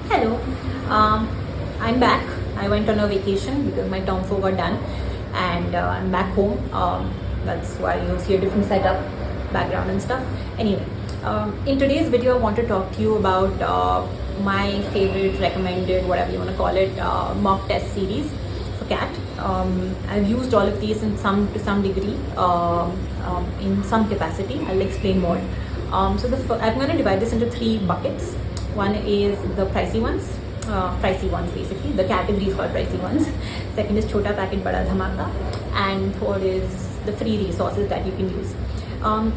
Hello, I'm back. I went on a vacation because my term 4 got done, and I'm back home. That's why you see a different setup, background, and stuff. Anyway, in today's video, I want to talk to you about my favorite, recommended, whatever you want to call it, mock test series for CAT. I've used all of these to some degree, in some capacity. I'll explain more. I'm going to divide this into three buckets. One is the pricey ones basically. The category is called pricey ones. Second is chota packet bada dhamaka, and third is the free resources that you can use.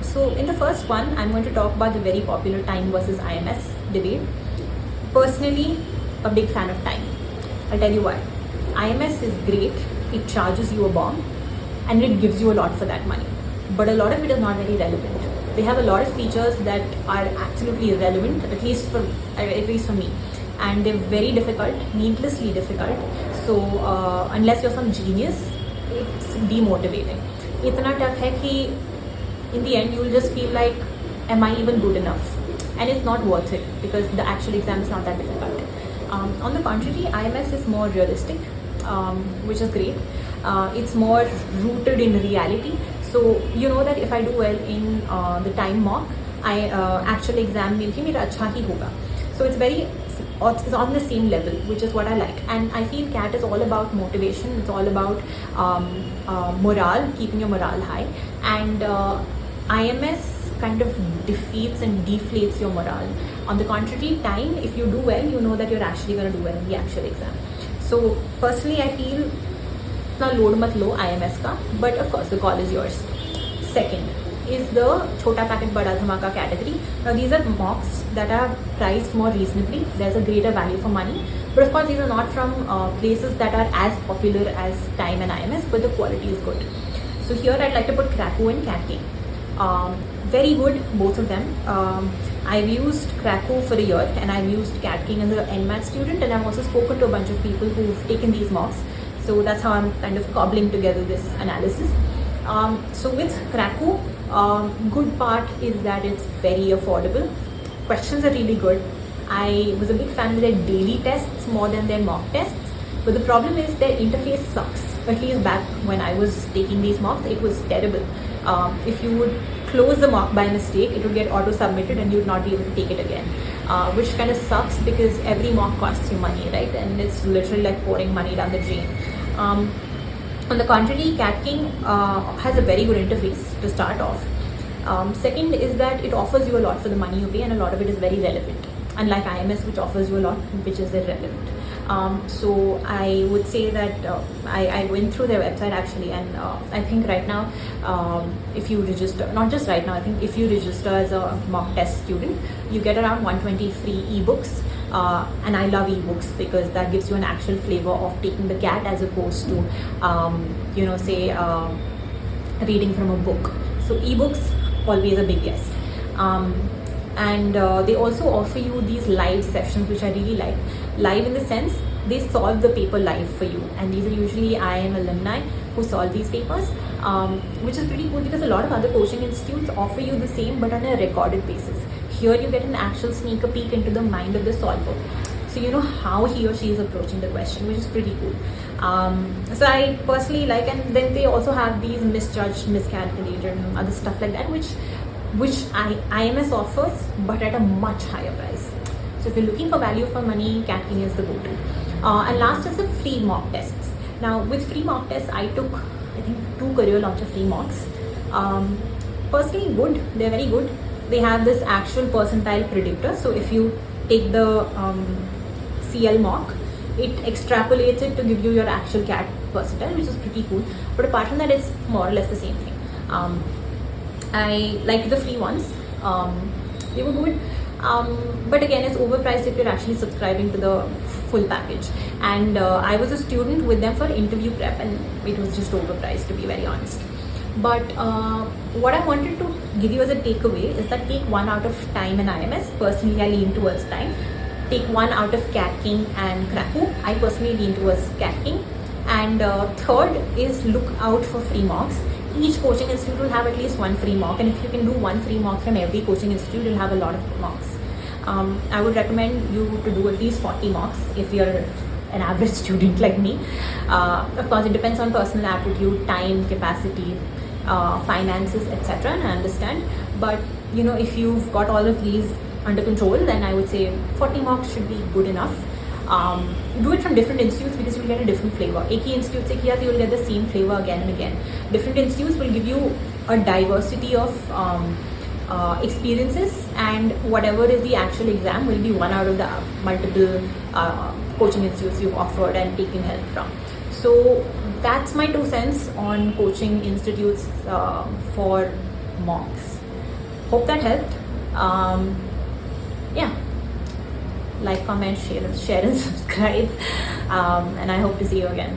So in the first one, I'm going to talk about the very popular time versus IMS debate. Personally, a big fan of time. I'll tell you why. IMS is great. It charges you a bomb, and it gives you a lot for that money. But a lot of it is not very relevant. They have a lot of features that are absolutely irrelevant, at least for me, and they're very difficult, needlessly difficult. So unless you're some genius, it's demotivating. Itna tough hai ki in the end you'll just feel like, am I even good enough? And it's not worth it because the actual exam is not that difficult. On the contrary, IMS is more realistic, which is great. It's more rooted in reality. So you know that if I do well in the time mock, actual exam mein bhi mera acha hi hoga. So it's on the same level, which is what I like. And I feel CAT is all about motivation. It's all about morale, keeping your morale high. And IMS kind of defeats and deflates your morale. On the contrary, time, if you do well, you know that you're actually going to do well in the actual exam. So personally, I feel ना load मत लो IMS का, but of course the call is yours. Second is the chota packet bada dhamaka category. Now these are mocks that are priced more reasonably. There's a greater value for money, but of course these are not from places that are as popular as time and IMS, but the quality is good. So here I'd like to put Krakow and Cat King. Very good, both of them. I've used Krakow for a year, and I've used Cat King as an NMAT student, and I've also spoken to a bunch of people who've taken these mocks. So that's how I'm kind of cobbling together this analysis. So with Krakow, good part is that it's very affordable. Questions are really good. I was a big fan of their daily tests more than their mock tests. But the problem is their interface sucks. At least back when I was taking these mocks, it was terrible. If you would close the mock by mistake, it would get auto-submitted and you would not be able to take it again. Which kind of sucks because every mock costs you money, right? And it's literally like pouring money down the drain. On the contrary, Cat King has a very good interface to start off. Second is that it offers you a lot for the money you pay, and a lot of it is very relevant, unlike IMS, which offers you a lot which is irrelevant. So I would say that I went through their website actually, and I think right now, if you register, not just right now, I think if you register as a mock test student, you get around 120 free ebooks. And I love ebooks because that gives you an actual flavor of taking the CAT as opposed to, say reading from a book. So ebooks, always a big yes. And they also offer you these live sessions, which I really like. Live in the sense they solve the paper live for you, and these are usually IIM alumni who solve these papers, which is pretty cool because a lot of other coaching institutes offer you the same but on a recorded basis. Here you get an actual sneak peek into the mind of the solver, so you know how he or she is approaching the question, which is pretty cool. So I personally like, and then they also have these misjudged, miscalculated, and other stuff like that, which IMS offers, but at a much higher price. So if you're looking for value for money, Cat King is the go-to. And last is the free mock tests. Now with free mock tests, I took, I think, 2 career launcher free mocks. Personally good, they're very good. They have this actual percentile predictor. So if you take the CL mock, it extrapolates it to give you your actual CAT percentile, which is pretty cool. But apart from that, it's more or less the same thing. I liked the free ones. They were good. But again, it's overpriced if you're actually subscribing to the full package. And I was a student with them for interview prep, and it was just overpriced, to be very honest. But what I wanted to give you as a takeaway is that take 1 out of time and IMS. Personally, I lean towards time. Take 1 out of Cat King and Krakow. I personally lean towards Cat King. And third is look out for free mocks. Each coaching institute will have at least 1 free mock, and if you can do 1 free mock from every coaching institute, you'll have a lot of mocks. I would recommend you to do at least 40 mocks if you're an average student like me. Of course, it depends on personal aptitude, time, capacity, finances, etc. And I understand. But you know, if you've got all of these under control, then I would say 40 mocks should be good enough. Do it from different institutes because you'll get a different flavor. एक ही institute से किया तो you'll get the same flavor again and again. Different institutes will give you a diversity of experiences, and whatever is the actual exam will be one out of the multiple coaching institutes you've offered and taken help from. So that's my 2 cents on coaching institutes for mocks. Hope that helped. Yeah, like, comment, share and subscribe, and I hope to see you again.